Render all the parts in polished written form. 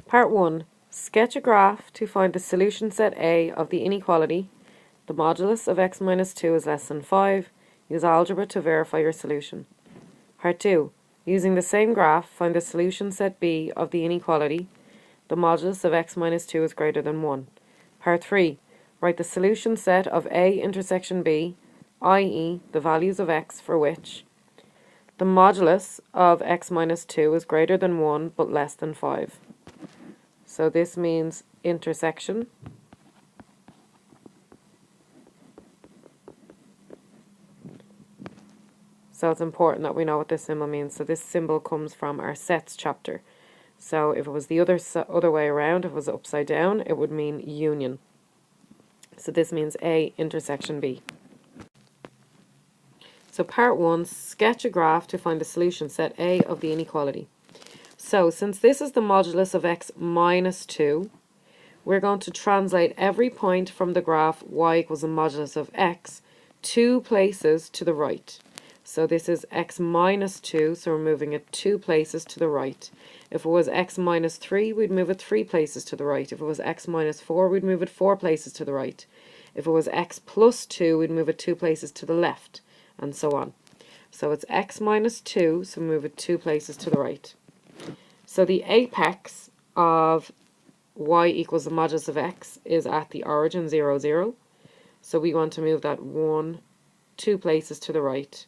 Part 1. Sketch a graph to find the solution set A of the inequality. The modulus of x minus 2 is less than 5. Use algebra to verify your solution. Part 2. Using the same graph, find the solution set B of the inequality. The modulus of x minus 2 is greater than 1. Part 3. Write the solution set of A intersection B, i.e. the values of x for which the modulus of x minus 2 is greater than 1 but less than 5. So this means intersection. So it's important that we know what this symbol means. So this symbol comes from our sets chapter. So if it was the other way around, if it was upside down, it would mean union. So this means A intersection B. So part 1, sketch a graph to find the solution set A of the inequality. So since this is the modulus of x minus 2, we're going to translate every point from the graph y equals the modulus of x 2 places to the right. So this is x minus 2, so we're moving it 2 places to the right. If it was x minus 3, we'd move it 3 places to the right. If it was x minus 4, we'd move it 4 places to the right. If it was x plus 2, we'd move it 2 places to the left, and so on. So it's x minus 2, so move it 2 places to the right. So the apex of y equals the modulus of x is at the origin 0, 0. So we want to move that 2 places to the right,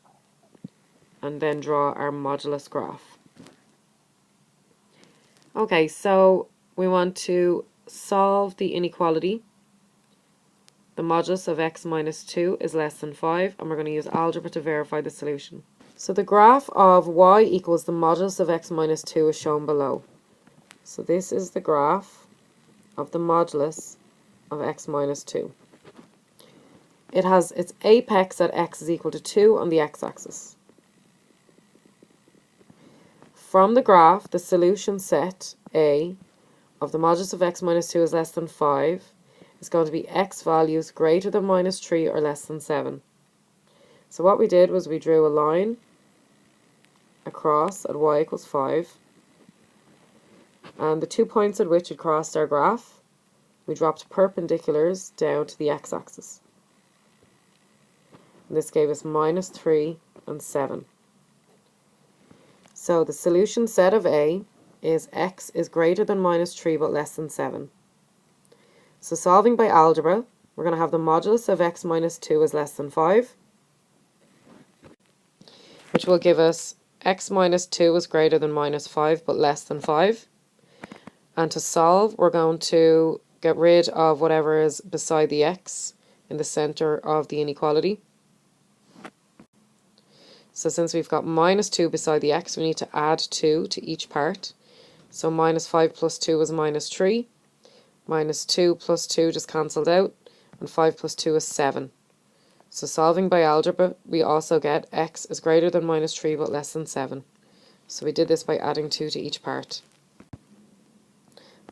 and then draw our modulus graph. Okay, so we want to solve the inequality. The modulus of x minus 2 is less than 5, and we're going to use algebra to verify the solution. So the graph of y equals the modulus of x minus 2 is shown below. So this is the graph of the modulus of x minus 2. It has its apex at x is equal to 2 on the x-axis. From the graph, the solution set A of the modulus of x minus 2 is less than 5 is going to be x values greater than minus 3 or less than 7. So what we did was we drew a line across at y equals 5, and the 2 points at which it crossed our graph, we dropped perpendiculars down to the x-axis. And this gave us minus 3 and 7. So the solution set of A is x is greater than minus 3 but less than 7. So solving by algebra, we're going to have the modulus of x minus 2 is less than 5, which will give us x minus 2 is greater than minus 5 but less than 5. And to solve, we're going to get rid of whatever is beside the x in the center of the inequality. So since we've got minus 2 beside the x, we need to add 2 to each part. So minus 5 plus 2 is minus 3. Minus 2 plus 2 just cancelled out. And 5 plus 2 is 7. So solving by algebra, we also get x is greater than minus 3 but less than 7. So we did this by adding 2 to each part.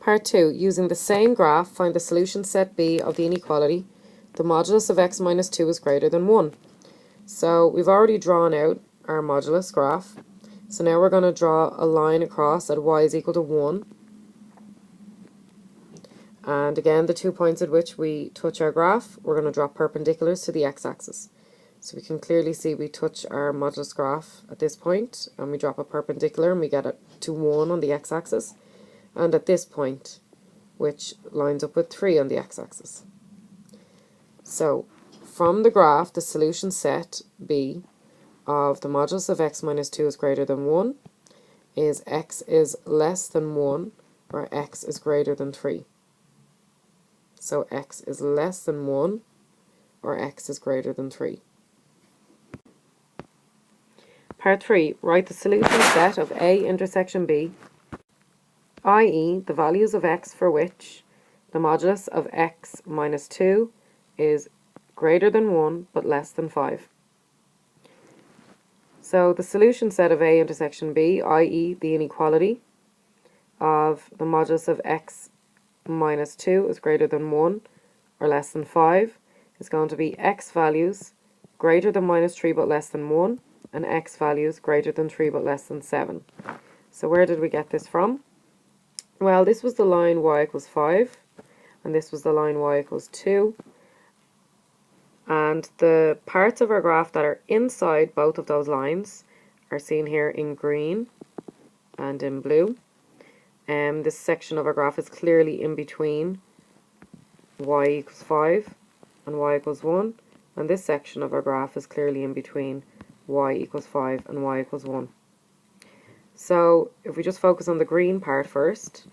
Part 2. Using the same graph, find the solution set B of the inequality. The modulus of x minus 2 is greater than 1. So we've already drawn out our modulus graph. So now we're going to draw a line across at y is equal to 1. And again, the 2 points at which we touch our graph, we're going to draw perpendiculars to the x-axis. So we can clearly see we touch our modulus graph at this point, and we drop a perpendicular, and we get it to 1 on the x-axis. And at this point, which lines up with 3 on the x-axis. So from the graph, the solution set B of the modulus of x minus 2 is greater than 1 is x is less than 1 or x is greater than 3. So x is less than 1 or x is greater than 3. Part 3. Write the solution set of A intersection B, i.e. the values of x for which the modulus of x minus 2 is greater than 1 but less than 5. So the solution set of A intersection B, i.e. the inequality of the modulus of x minus 2 is greater than 1 or less than 5 is going to be x values greater than minus 3 but less than 1 and x values greater than 3 but less than 7. So where did we get this from? Well, this was the line y equals 5, and this was the line y equals 2. And the parts of our graph that are inside both of those lines are seen here in green and in blue. This section of our graph is clearly in between y equals 5 and y equals 1. And this section of our graph is clearly in between y equals 5 and y equals 1. So if we just focus on the green part first,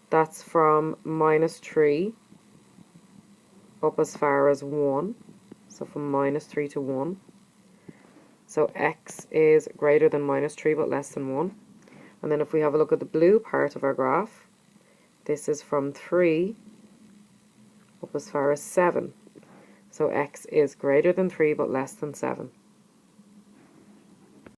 that's from -3 up as far as 1. So from -3 to 1. So x is greater than -3 but less than 1. And then if we have a look at the blue part of our graph, this is from 3 up as far as 7. So x is greater than 3 but less than 7.